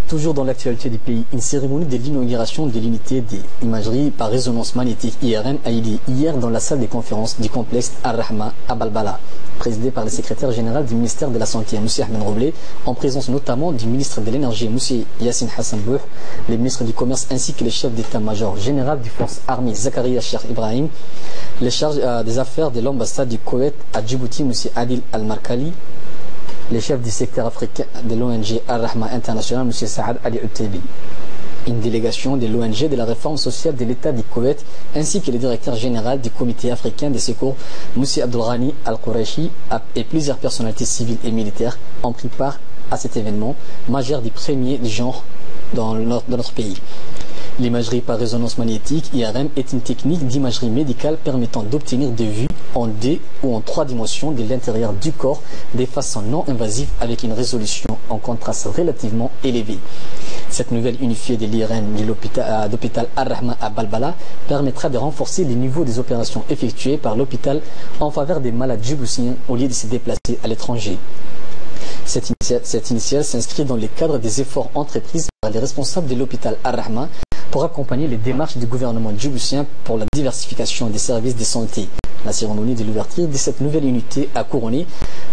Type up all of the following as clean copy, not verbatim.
Toujours dans l'actualité du pays, une cérémonie de l'inauguration de l'unité des imageries par résonance magnétique IRM a eu lieu hier dans la salle des conférences du complexe Ar-Rahma à Balbala, présidée par le secrétaire général du ministère de la Santé, M. Ahmed Roblé, en présence notamment du ministre de l'Énergie, M. Yassine Hassan Bouh, le ministre du Commerce ainsi que le chef d'état-major général des forces armées, Zakaria Cheikh Ibrahim, le chargé des affaires de l'ambassade du Koweït à Djibouti, M. Adil Al-Markali, le chef du secteur africain de l'ONG Ar-Rahma International, M. Saad Ali Utebi. Une délégation de l'ONG de la réforme sociale de l'État du Koweït, ainsi que le directeur général du comité africain des secours, M. Abdulghani Al-Quraishi, et plusieurs personnalités civiles et militaires ont pris part à cet événement majeur du premier du genre dans notre pays. L'imagerie par résonance magnétique, IRM, est une technique d'imagerie médicale permettant d'obtenir des vues en 2 ou en 3 dimensions de l'intérieur du corps de façon non invasive avec une résolution en contraste relativement élevée. Cette nouvelle unifiée de l'IRM de l'hôpital Ar-Rahma à Balbala permettra de renforcer les niveaux des opérations effectuées par l'hôpital en faveur des malades djiboutiens au lieu de se déplacer à l'étranger. Cette initiative s'inscrit dans le cadre des efforts entrepris par les responsables de l'hôpital Ar-Rahma pour accompagner les démarches du gouvernement djiboutien pour la diversification des services de santé. La cérémonie de l'ouverture de cette nouvelle unité a couronné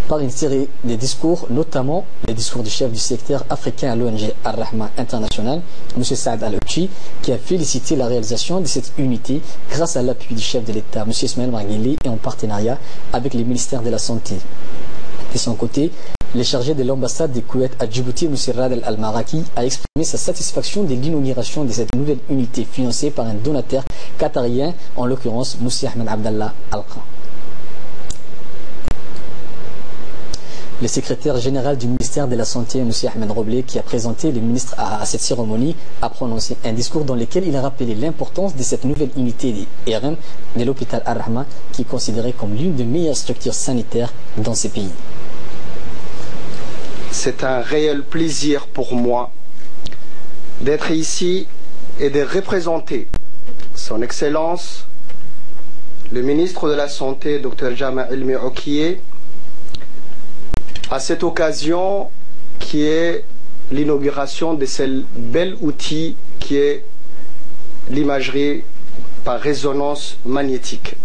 par une série de discours, notamment les discours du chef du secteur africain à l'ONG Ar-Rahma International, M. Saad Al-Uchi, qui a félicité la réalisation de cette unité grâce à l'appui du chef de l'État, M. Ismaël Marguerite, et en partenariat avec le ministère de la Santé. De son côté, le chargé de l'ambassade du Koweït à Djibouti, M. Radel Al-Maraki, a exprimé sa satisfaction de l'inauguration de cette nouvelle unité financée par un donateur qatarien, en l'occurrence M. Ahmed Abdallah Al-Qa. Le secrétaire général du ministère de la Santé, M. Ahmed Roblé, qui a présenté le ministre à cette cérémonie, a prononcé un discours dans lequel il a rappelé l'importance de cette nouvelle unité des IRM de l'hôpital Ar-Rahma, qui est considérée comme l'une des meilleures structures sanitaires dans ces pays. C'est un réel plaisir pour moi d'être ici et de représenter son Excellence, le ministre de la Santé, Dr Jama Elmi Okiye, à cette occasion qui est l'inauguration de ce bel outil qui est l'imagerie par résonance magnétique.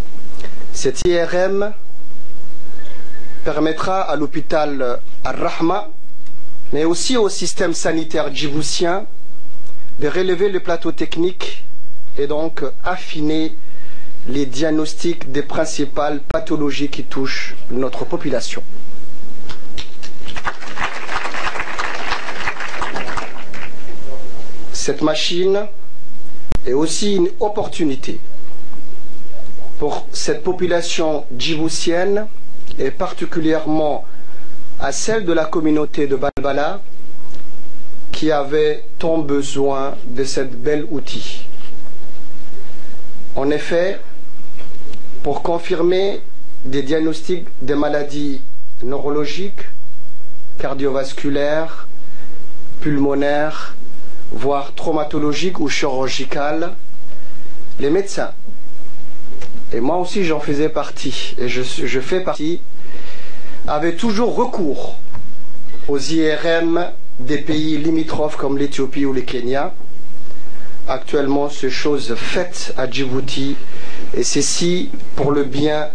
Cet IRM permettra à l'hôpital Ar-Rahma, mais aussi au système sanitaire djiboutien, de relever le plateau technique et donc affiner les diagnostics des principales pathologies qui touchent notre population. Cette machine est aussi une opportunité pour cette population djiboutienne et particulièrement à celle de la communauté de Balbala qui avait tant besoin de cette bel outil. En effet, pour confirmer des diagnostics des maladies neurologiques, cardiovasculaires, pulmonaires, voire traumatologiques ou chirurgicales, les médecins, et moi aussi j'en faisais partie, et je fais partie, avaient toujours recours aux IRM des pays limitrophes comme l'Éthiopie ou le Kenya. Actuellement, c'est chose faite à Djibouti, et ceci pour le bien